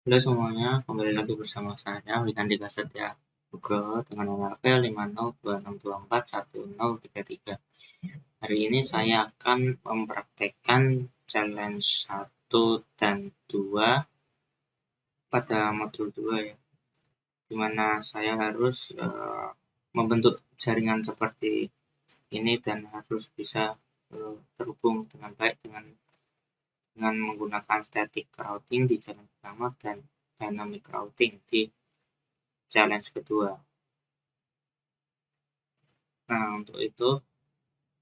Halo semuanya, kembali lagi bersama saya William Dika Setia Nugroho dengan nomor HP 50262411033. Hari ini saya akan mempraktekkan challenge 1 dan 2 pada modul 2 ya, di mana saya harus membentuk jaringan seperti ini dan harus bisa terhubung dengan baik dengan menggunakan static routing di challenge pertama dan dynamic routing di challenge kedua. Nah, untuk itu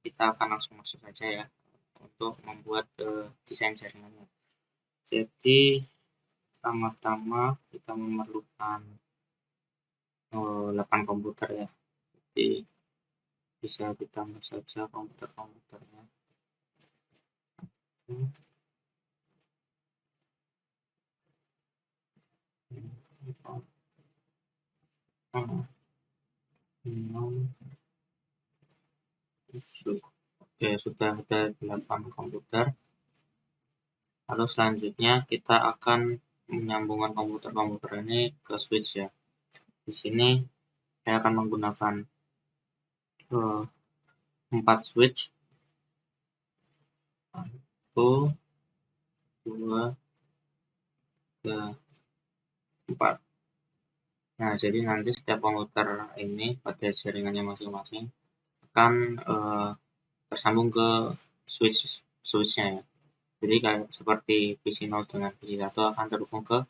kita akan langsung masuk saja ya untuk membuat desain jaringannya. Jadi pertama-tama kita memerlukan 8 komputer ya. Jadi bisa ditambah saja komputer-komputernya. Hmm, Oke, sudah ada 8 komputer. Lalu selanjutnya kita akan menyambungkan komputer-komputer ini ke switch ya. Di sini saya akan menggunakan 4 switch. 1, 2, 3, 4. Nah, jadi nanti setiap komputer ini pada jaringannya masing-masing akan tersambung ke switchnya ya. Jadi kayak seperti PC 0 dengan PC 1 akan terhubung ke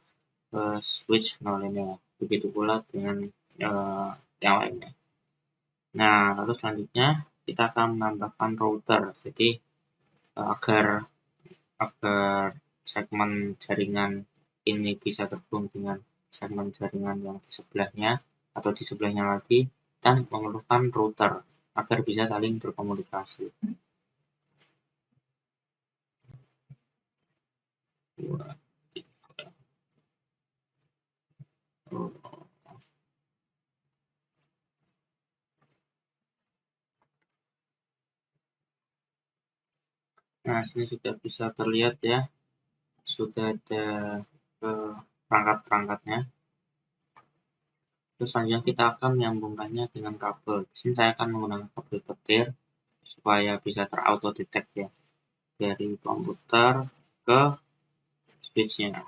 switch 0 ini ya. Begitu pula dengan yang lainnya. Nah, lalu selanjutnya kita akan menambahkan router. Jadi agar segmen jaringan ini bisa terhubung dengan segmen jaringan yang di sebelahnya atau di sebelahnya lagi, kita memerlukan router agar bisa saling berkomunikasi. Nah, sini sudah bisa terlihat ya, sudah ada perangkat-perangkatnya. Terus selanjutnya kita akan menyambungkannya dengan kabel. Di sini saya akan menggunakan kabel petir supaya bisa terauto detect ya, dari komputer ke switchnya.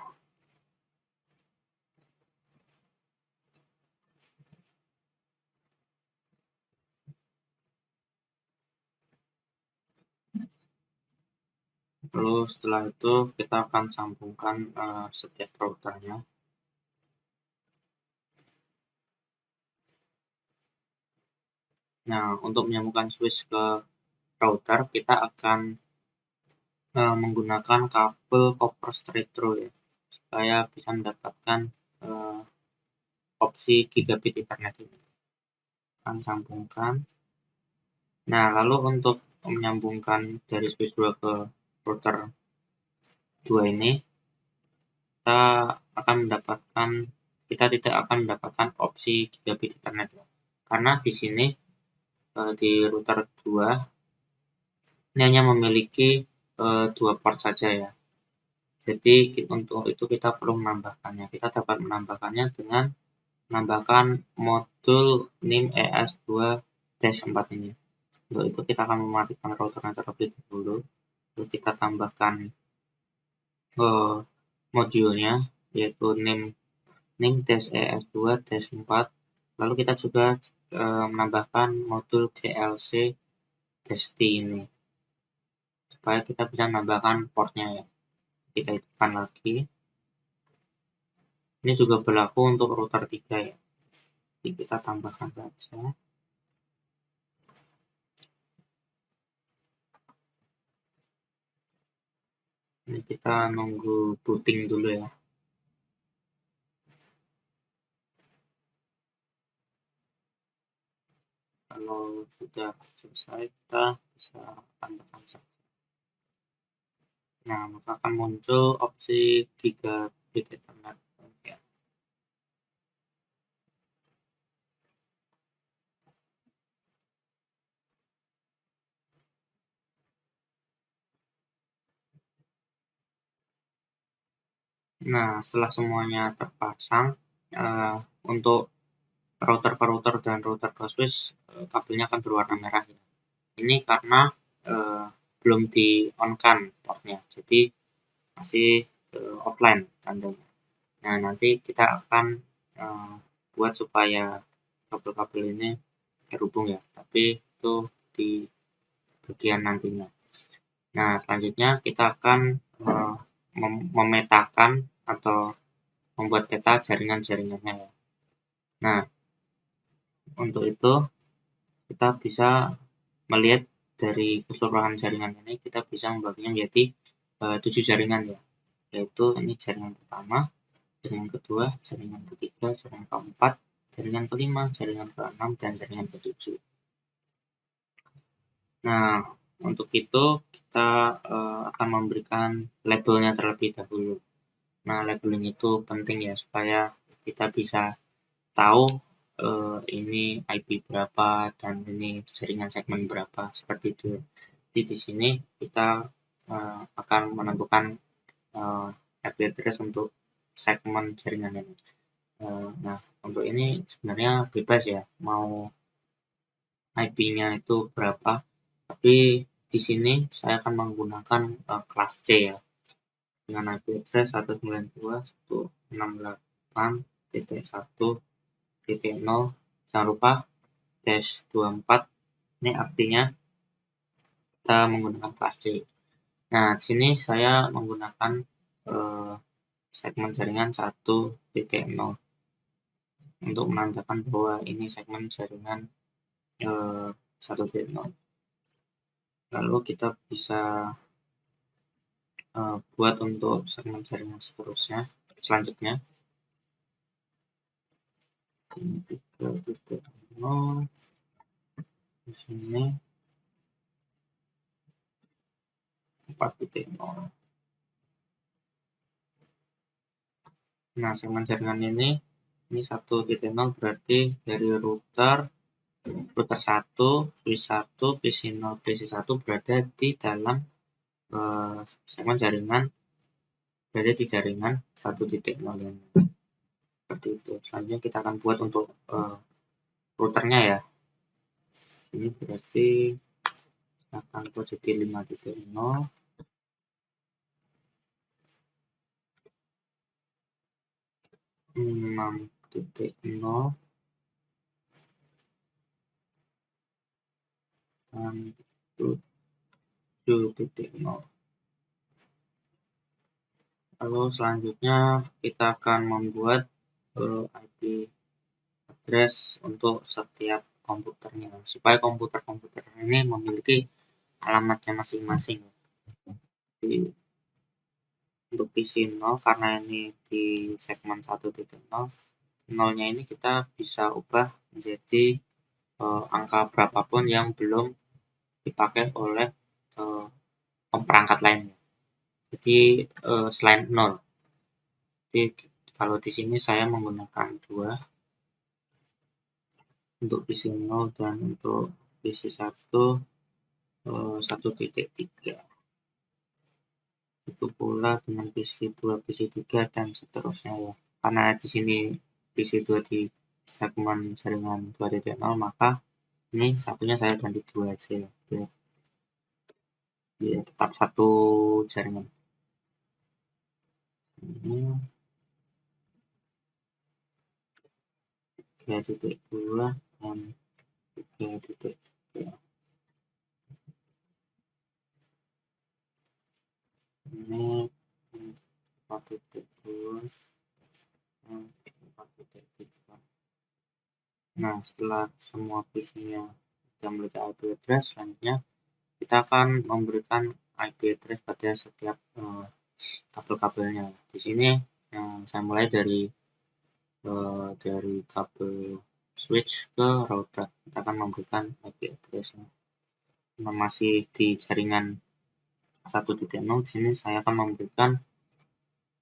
Lalu setelah itu kita akan sambungkan setiap routernya. Nah, untuk menyambungkan switch ke router kita akan menggunakan kabel copper straight through ya, supaya bisa mendapatkan opsi gigabit Ethernet ini. Akan sambungkan. Nah, lalu untuk menyambungkan dari switch 2 ke router 2 ini, kita tidak akan mendapatkan opsi gigabit Ethernet ya. Karena di sini di router 2 ini hanya memiliki 2 port saja ya. Jadi untuk itu kita perlu menambahkannya. Kita dapat menambahkannya dengan menambahkan modul NIM ES2-4 ini. Untuk itu kita akan mematikan routernya terlebih dahulu. Lalu kita tambahkan modulnya yaitu NIM-ES2-4. Lalu kita juga menambahkan modul GLC-T ini supaya kita bisa menambahkan portnya ya. Kita hidupkan lagi. Ini juga berlaku untuk router 3 ya. Jadi kita tambahkan saja. Ini kita nunggu booting dulu ya. Kalau sudah selesai kita bisa tambahkan saja. Nah, maka akan muncul opsi gigabit Ethernet ya. Nah, setelah semuanya terpasang, untuk router ke router dan router ke switch, kabelnya akan berwarna merah ya. Ini karena belum di on kan portnya, jadi masih offline tandanya. Nah, nanti kita akan buat supaya kabel-kabel ini terhubung ya, tapi itu di bagian nantinya. Nah, selanjutnya kita akan memetakan atau membuat peta jaringan-jaringannya ya. Nah, untuk itu kita bisa melihat dari keseluruhan jaringan ini, kita bisa membaginya menjadi 7 jaringan ya, yaitu ini jaringan pertama, jaringan kedua, jaringan ketiga, jaringan keempat, jaringan kelima, jaringan keenam, dan jaringan ketujuh. Nah, untuk itu kita akan memberikan labelnya terlebih dahulu. Nah, labeling itu penting ya supaya kita bisa tahu ini IP berapa dan ini jaringan segmen berapa, seperti itu. Jadi di sini kita akan menentukan IP address untuk segmen jaringan ini. Nah, untuk ini sebenarnya bebas ya, mau IP-nya itu berapa. Tapi di sini saya akan menggunakan kelas C ya, dengan IP address 192.168.1.0. Jangan lupa dash 24. Ini artinya kita menggunakan kelas C. Nah, di sini saya menggunakan segmen jaringan 1.0 untuk menandakan bahwa ini segmen jaringan 1.0. Lalu kita bisa buat untuk segmen jaringan selanjutnya. Ini 3.0, di sini 4.0. Nah, segmen jaringan ini 1.0 berarti dari router 1, switch 1, PC0, PC1 berada di dalam segmen jaringan, berada di jaringan 1.0 ini. Seperti itu. Selanjutnya kita akan buat untuk routernya ya. Ini berarti akan buat jadi 5.0, 6.0, dan 7.0. Lalu selanjutnya kita akan membuat IP address untuk setiap komputernya, supaya komputer-komputer ini memiliki alamatnya masing-masing. Jadi, untuk PC0 karena ini di segmen 1.0, nolnya ini kita bisa ubah menjadi angka berapapun yang belum dipakai oleh perangkat lainnya. Jadi selain 0. Jadi kalau di sini saya menggunakan 2 untuk PC0 dan untuk PC1 1.3. Itu pula dengan PC2, PC3 dan seterusnya ya. Karena di sini PC2 di segmen jaringan 2.0, maka ini satunya saya ganti 2 aja ya. Ya, tetap satu jaringan. Ini 3.2 dan 3.3. Ini 4.2 dan 4.3. Nah, setelah semua PC-nya sudah memiliki IP address, selanjutnya kita akan memberikan IP address pada setiap kabel-kabelnya. Di sini saya mulai dari kabel switch ke router. Kita akan memberikan IP address-nya. Nah, masih di jaringan 1.0, di sini saya akan memberikan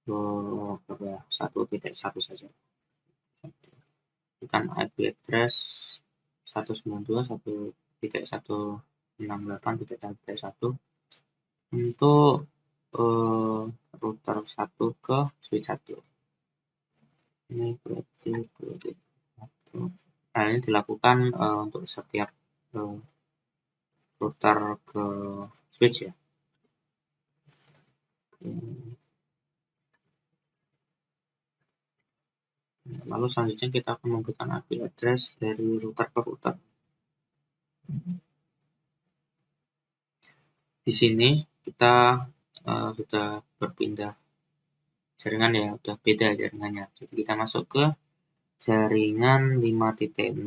1.1 saja. Berikan IP address 192.1.168.1. Untuk router 1 ke switch 1. Ini berarti 1. Nah, ini dilakukan untuk setiap router ke switch ya. Lalu selanjutnya kita akan memberikan IP address dari router ke router. Di sini kita sudah berpindah jaringan ya, sudah beda jaringannya. Jadi kita masuk ke jaringan 5.0,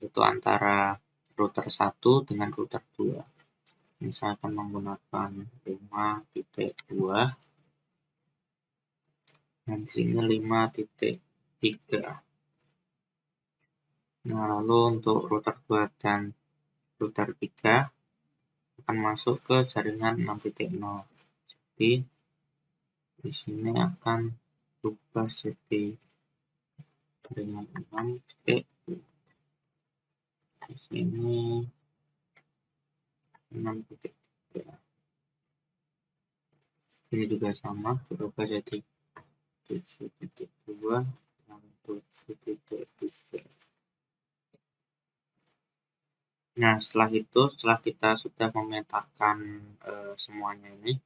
itu antara router 1 dengan router 2. Ini saya akan menggunakan 5.2 dan di sini 5.3. Nah, lalu untuk router 2 dan router 3 akan masuk ke jaringan 6.0. Jadi di sini akan berubah jadi jaringan 6.0. Di sini 6.3. Ini juga sama, berubah jadi 7.2 dan 7.3. Nah, setelah kita sudah memetakan semuanya ini,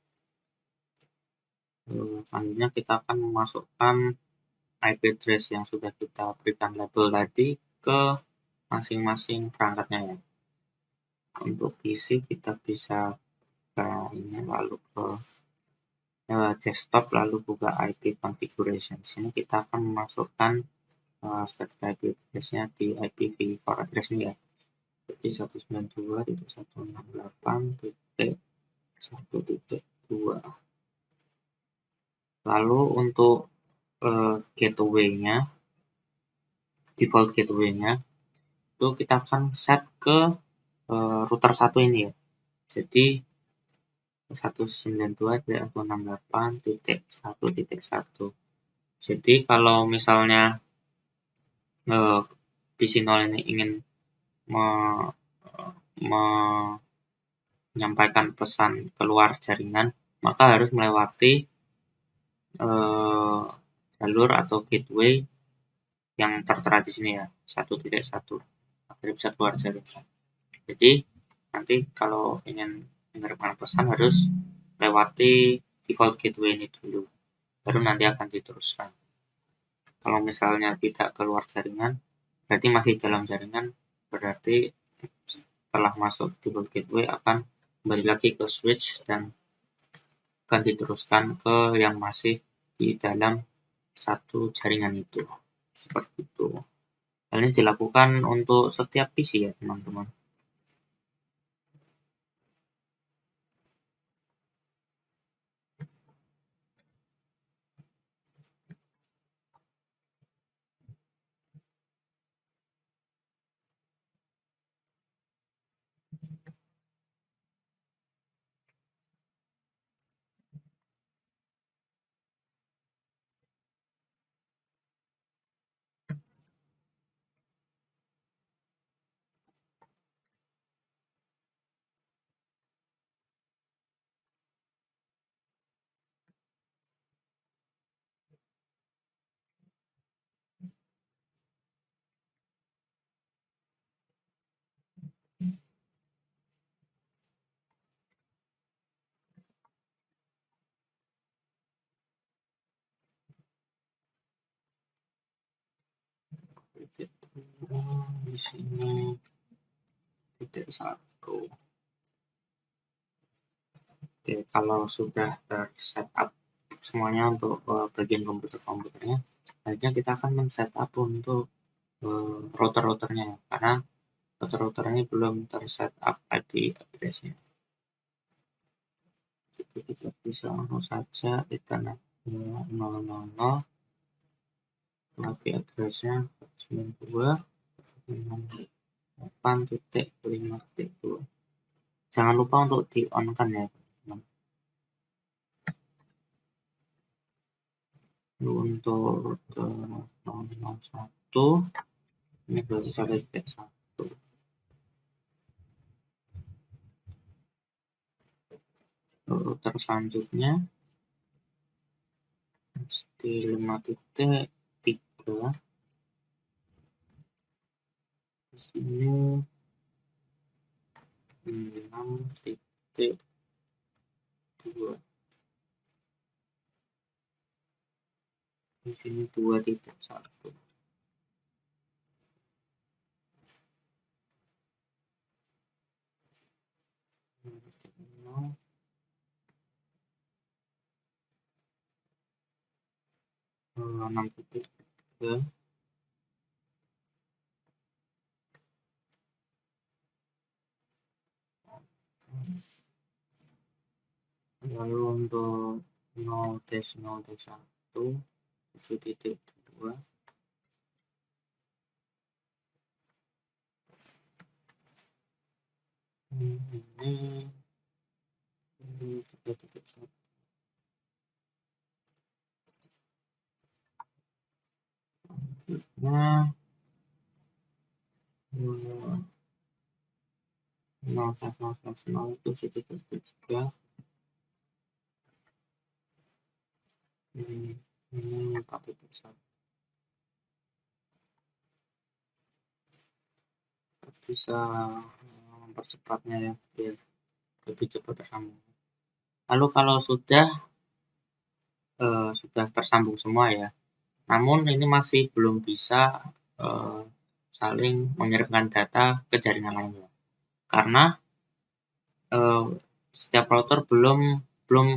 selanjutnya kita akan memasukkan IP address yang sudah kita berikan label tadi ke masing-masing perangkatnya ya. Untuk PC kita bisa buka ini, lalu ke desktop, lalu buka IP configuration. Sini kita akan memasukkan static IP address-nya di IPv4 address ini ya. Jadi 192.168.1.2. Lalu untuk gateway-nya, default gateway-nya itu kita akan set ke router 1 ini ya. Jadi 192.168.1.1. Jadi kalau misalnya PC0 ini ingin menyampaikan pesan keluar jaringan, maka harus melewati jalur atau gateway yang tertera di sini ya, 1.1, agar bisa keluar jaringan. Jadi nanti kalau ingin mengirimkan pesan harus lewati default gateway ini dulu, baru nanti akan diteruskan. Kalau misalnya tidak keluar jaringan, berarti masih dalam jaringan, berarti setelah masuk default gateway akan kembali lagi ke switch dan akan diteruskan ke yang masih di dalam satu jaringan itu. Seperti itu. Hal ini dilakukan untuk setiap PC ya teman-teman. Di sini titik 1. Oke, kalau sudah tersetup semuanya untuk bagian komputernya, akhirnya kita akan men-setup untuk router-routernya, karena router-routernya belum tersetup IP address-nya. Jadi kita bisa langsung saja ethernet 000, IP address-nya 92.8.5.2. Jangan lupa untuk di on kan ya teman. Untuk router 001 ini berarti 1.1. Router selanjutnya Di 5.3 di sini 6.2 di sini 2.1 6.3 lalu untuk 0-1 7.2 ini 3.1 nah 0 itu 7.3 ini 4.1 bisa mempercepatnya ya biar lebih cepat tersambung. Lalu kalau sudah tersambung semua ya, namun ini masih belum bisa saling mengirimkan data ke jaringan lainnya karena setiap router belum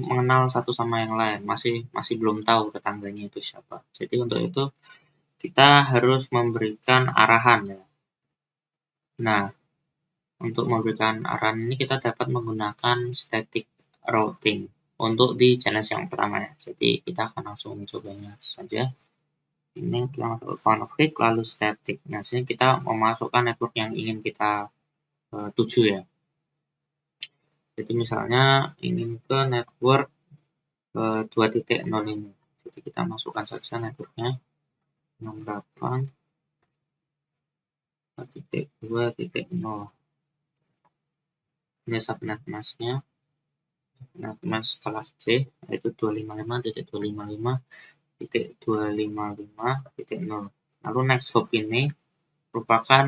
mengenal satu sama yang lain, masih belum tahu tetangganya itu siapa. Jadi untuk itu kita harus memberikan arahan ya. Nah, untuk memberikan arahan ini kita dapat menggunakan static routing untuk di challenge yang pertama ya. Jadi kita akan langsung mencobanya saja. Ini kita masuk config lalu static. Nah, sini kita memasukkan network yang ingin kita tuju ya. Jadi misalnya ingin ke network 2.0 ini. Jadi kita masukkan saja networknya 68.2.0. Ini subnet masknya. Netmask kelas C yaitu 255.255.255.0. Lalu next hop ini merupakan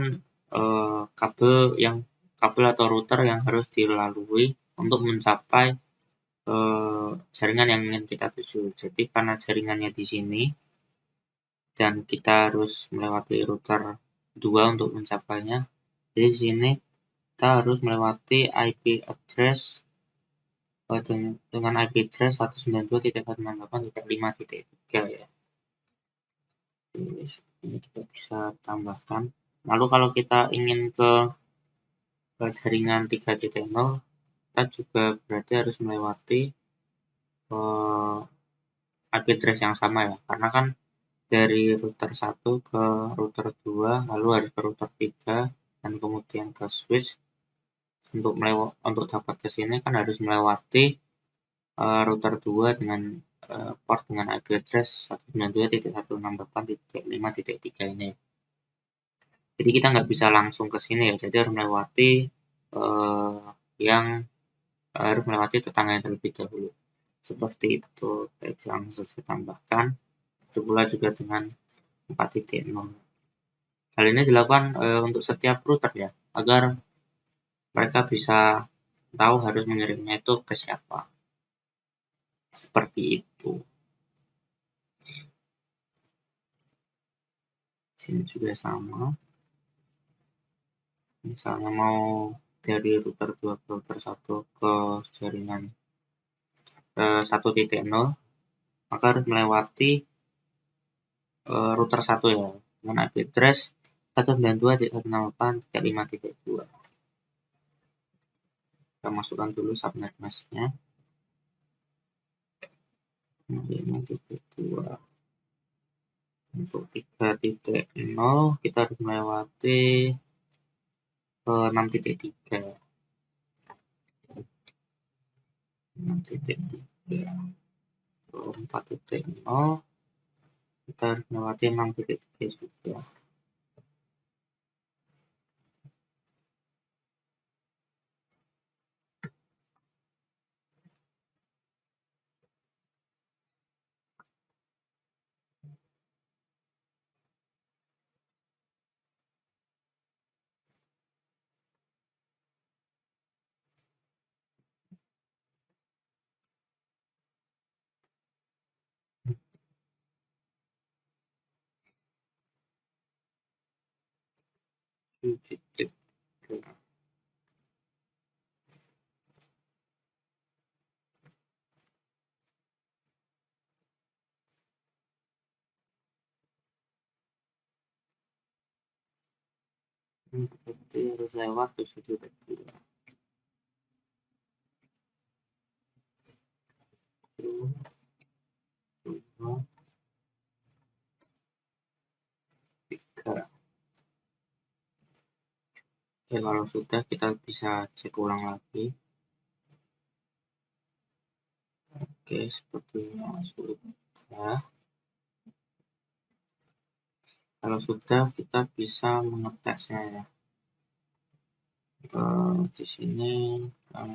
kabel atau router yang harus dilalui untuk mencapai jaringan yang ingin kita tuju. Jadi karena jaringannya di sini dan kita harus melewati router 2 untuk mencapainya. Jadi di sini kita harus melewati IP address dengan IP address 192.168.5.3 ya. Ini kita bisa tambahkan. Lalu kalau kita ingin ke jaringan 3.0, kita juga berarti harus melewati IP address yang sama ya, karena kan dari router 1 ke router 2 lalu harus ke router 3 dan kemudian ke switch. Untuk dapat ke sini kan harus melewati router 2 dengan port dengan IP address 192.168.5.3 ini. Jadi kita nggak bisa langsung ke sini ya, jadi harus melewati harus melewati tetangga yang terlebih dahulu. Seperti itu yang saya tambahkan. Itu pula juga dengan 4.0. Hal ini dilakukan untuk setiap router ya, agar mereka bisa tahu harus mengirimnya itu ke siapa. Seperti itu. Sini juga sama. Misalnya mau dari router 2 ke router 1 ke jaringan 1.0, maka harus melewati router 1 ya, dengan IP address 192.168.5.2. Kita masukkan dulu subnet masknya 5.2. Untuk 3.0 kita harus melewati 6.3. 6.3. 4.0 kita harus melewati 6.3 juga. titik. Berarti harus lewat 7,2. Dua, tiga. Oke, kalau sudah kita bisa cek ulang lagi. Oke, sepertinya sudah. Kalau sudah, kita bisa mengetesnya ya. Di sini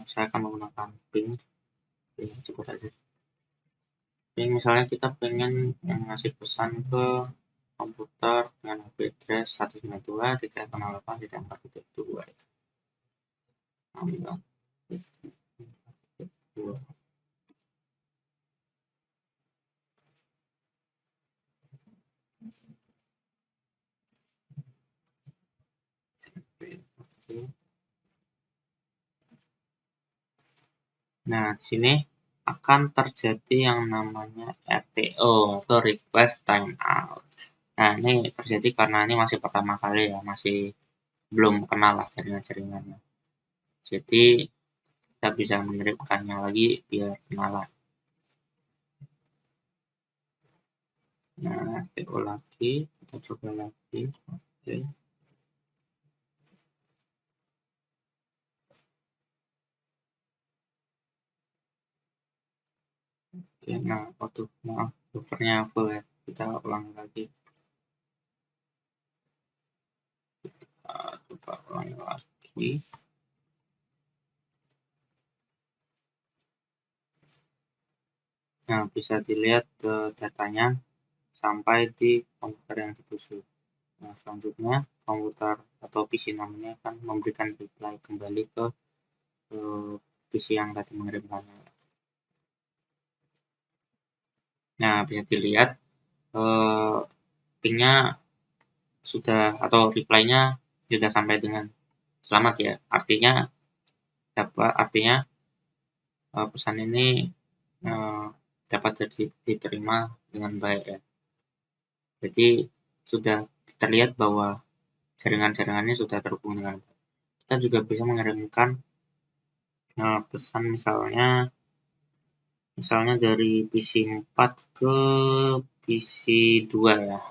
saya akan menggunakan ping. Cepat aja. Ping misalnya kita pengen ngasih pesan ke komputer dengan IP address 192.168.4.2. Ambil 2. Oke. Nah, di sini akan terjadi yang namanya RTO atau request timeout. Nah, ini terjadi karena ini masih pertama kali ya, masih belum kenal lah jaringan-jaringannya. Jadi kita bisa mengirimkannya lagi biar kenalan. Nah, RTO lagi, kita coba lagi. Oke. Oke, nah, maaf, buffernya full ya. Kita ulang lagi. Coba ulangi lagi. Nah, bisa dilihat datanya sampai di komputer yang ditusuk. Nah, selanjutnya komputer atau PC namanya akan memberikan reply kembali ke PC yang tadi mengirimkannya. Nah, bisa dilihat pingnya sudah atau reply-nya sudah sampai dengan selamat ya. Artinya pesan ini dapat diterima dengan baik ya. Jadi sudah terlihat bahwa jaringan-jaringannya sudah terhubung dengan baik. Kita juga bisa mengirimkan pesan misalnya dari PC 4 ke PC 2 ya.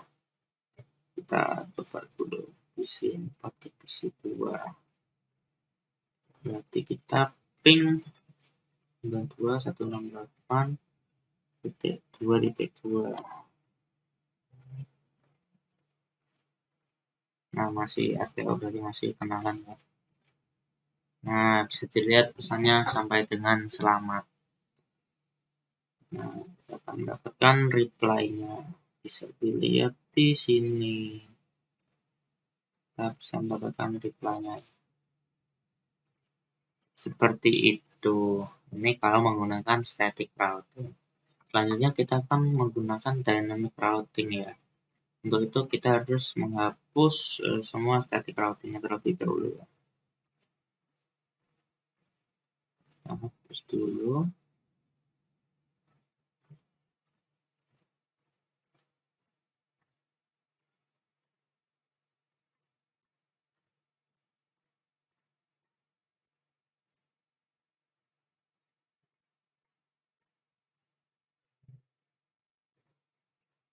Kita coba dulu PC 4 ke PC 2. Berarti kita ping 92.168.2.2. Nah, masih RTO berarti masih kenalan ya. Nah, bisa dilihat pesannya sampai dengan selamat. Nah, kita akan mendapatkan reply-nya. Bisa dilihat di sini. Kita bisa mendapatkan reply-nya. Seperti itu. Ini kalau menggunakan static routing. Selanjutnya kita akan menggunakan dynamic routing ya. Untuk itu kita harus menghapus semua static routing-nya terlebih dahulu ya. Kita hapus dulu.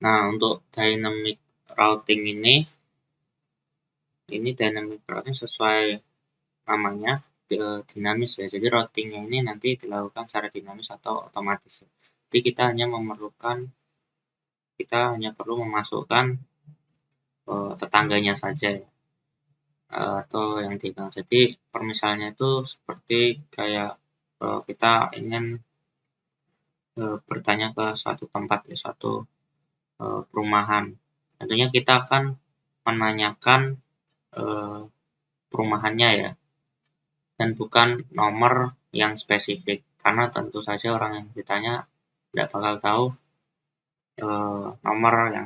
Nah, untuk dynamic routing ini dynamic routing sesuai namanya dinamis ya. Jadi routingnya ini nanti dilakukan secara dinamis atau otomatis. Jadi kita hanya perlu memasukkan tetangganya saja ya. Atau yang dikenal. Jadi permisalnya itu seperti kayak kita ingin bertanya ke suatu tempat ya, suatu perumahan. Tentunya kita akan menanyakan perumahannya ya, dan bukan nomor yang spesifik, karena tentu saja orang yang ditanya tidak bakal tahu nomor yang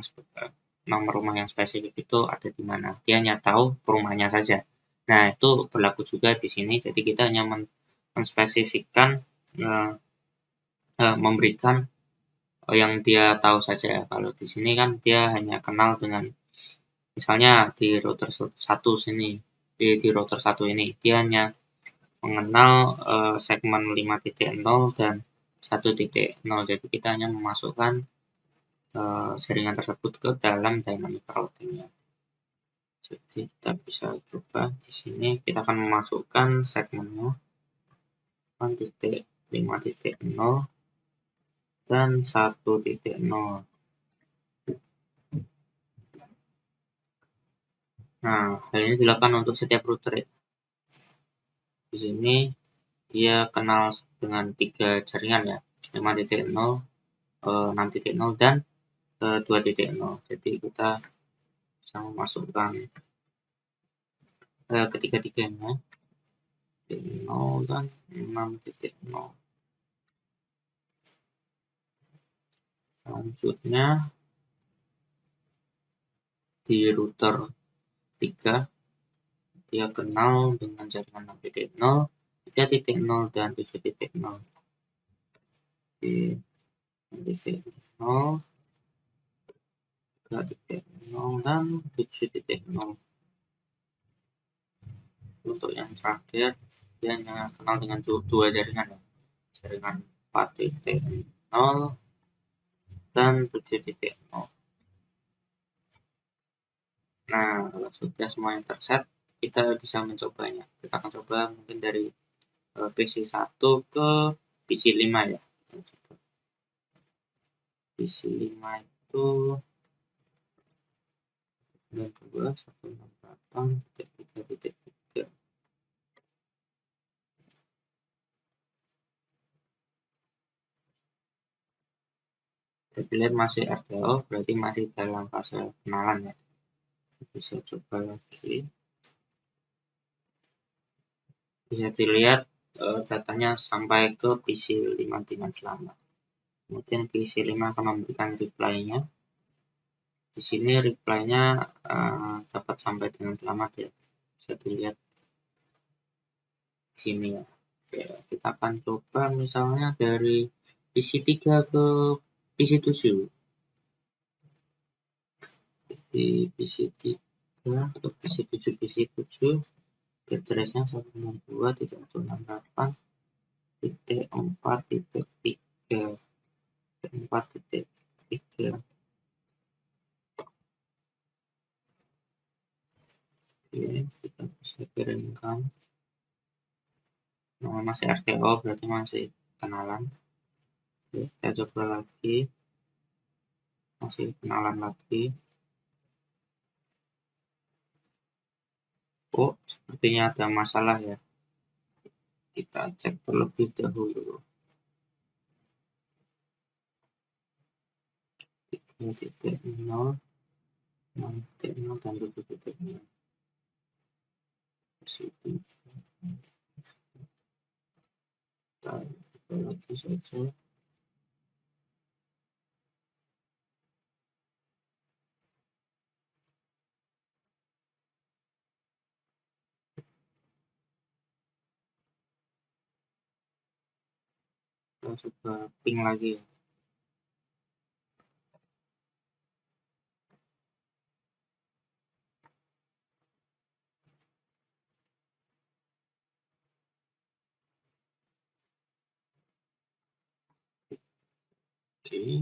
nomor rumah yang spesifik itu ada di mana. Dia hanya tahu perumahannya saja. Nah, itu berlaku juga di sini. Jadi kita hanya menspesifikkan memberikan yang dia tahu saja. Kalau di sini kan dia hanya kenal dengan misalnya di router satu sini, di router satu ini dia hanya mengenal segmen 5.0 dan 1.0. Jadi kita hanya memasukkan jaringan tersebut ke dalam dynamic routingnya. Jadi kita bisa coba di sini kita akan memasukkan segmennya 5.0 dan 1.0. Nah, hal ini dilakukan untuk setiap router ya. Di sini dia kenal dengan 3 jaringan ya, 5.0, 6.0 dan 2.0. Jadi kita bisa memasukkan ketiga-tiganya 0 dan 6.0. Selanjutnya di router 3 dia kenal dengan jaringan 6.0, 3.0 dan 7.0. Di 6.0, 3.0 dan 7.0. Untuk yang terakhir dia hanya kenal dengan dua jaringan ya, jaringan 4.0 dan 7.0. Nah, kalau sudah semuanya terset, kita bisa mencobanya. Kita akan coba mungkin dari PC 1 ke PC 5 ya. PC 5 itu 92.168.3.3. Kita lihat masih RTO, berarti masih dalam fase kenalan ya. Bisa coba lagi. Bisa dilihat datanya sampai ke PC 5 dengan selamat. Kemudian PC 5 akan memberikan reply-nya. Di sini reply-nya dapat sampai dengan selamat ya. Bisa dilihat di sini ya. Oke, kita akan coba misalnya dari PC 3 ke PC 7. Di PC 3 atau PC 7 PC 7 address-nya 192.168.4.3 4.3. Oke, kita bisa kirimkan. Nah, masih RTO berarti masih kenalan. Oke, kita coba lagi, masih kenalan lagi. Oh, sepertinya ada masalah ya. Kita cek terlebih dahulu. 3.0, 6.0 dan 7.0. Kita coba lagi saja. Kita coba ping lagi ya. Oke.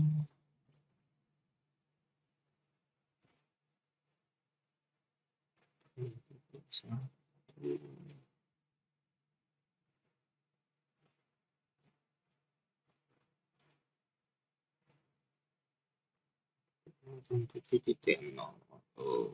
Untuk 7.0. Oh.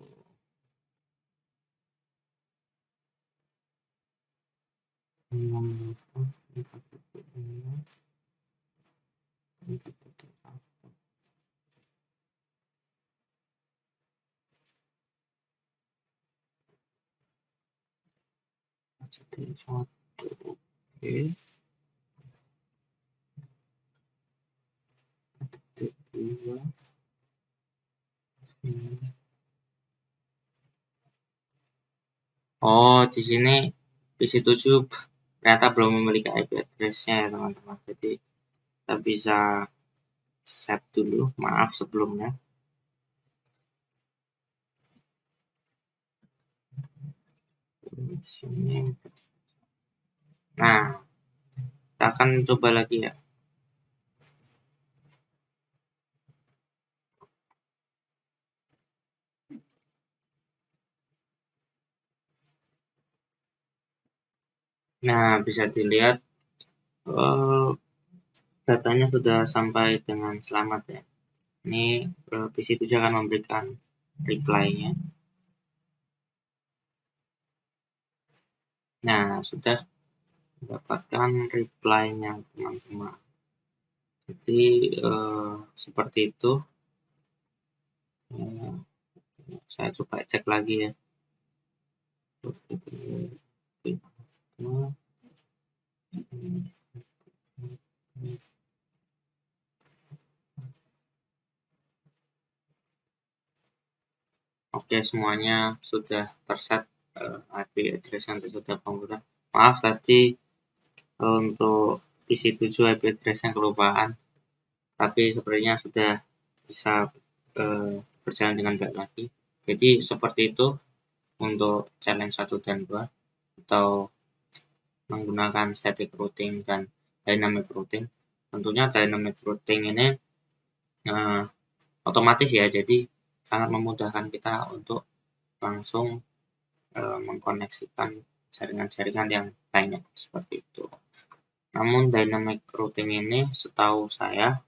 Jadi satu, oke. Titik dua, Oh, di sini PC7 ternyata belum memiliki IP address-nya ya teman-teman. Jadi kita bisa set dulu, maaf sebelumnya. Nah, kita akan coba lagi ya. Nah, bisa dilihat datanya sudah sampai dengan selamat ya. Ini PC7 akan memberikan reply-nya. Nah, sudah mendapatkan reply-nya teman-teman. Jadi seperti itu. Saya coba cek lagi ya. Oke, semuanya sudah terset IP address yang sudah pengguna. Maaf tadi untuk PC7 IP address-nya kelupaan, tapi sebenarnya sudah bisa berjalan dengan baik lagi. Jadi seperti itu untuk challenge 1 dan 2 atau menggunakan static routing dan dynamic routing. Tentunya dynamic routing ini otomatis ya, jadi sangat memudahkan kita untuk langsung mengkoneksikan jaringan-jaringan yang lainnya seperti itu. Namun dynamic routing ini setahu saya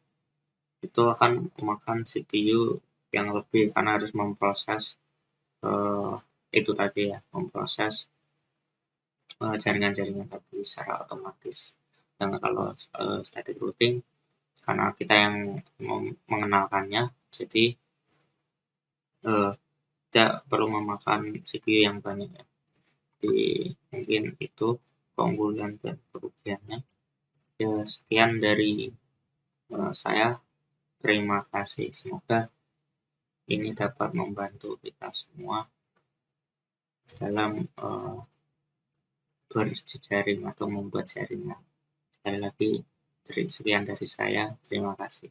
itu akan memakan CPU yang lebih karena harus memproses itu tadi ya, memproses jaringan-jaringan tadi secara otomatis. Dan kalau static routing karena kita yang mengenalkannya, jadi tidak perlu memakan CPU yang banyak ya. Jadi mungkin itu keunggulan dan kerugiannya. Ya, sekian dari saya. Terima kasih. Semoga ini dapat membantu kita semua dalam berjejaring atau membuat jaringan. Sekali lagi, sekian dari saya. Terima kasih.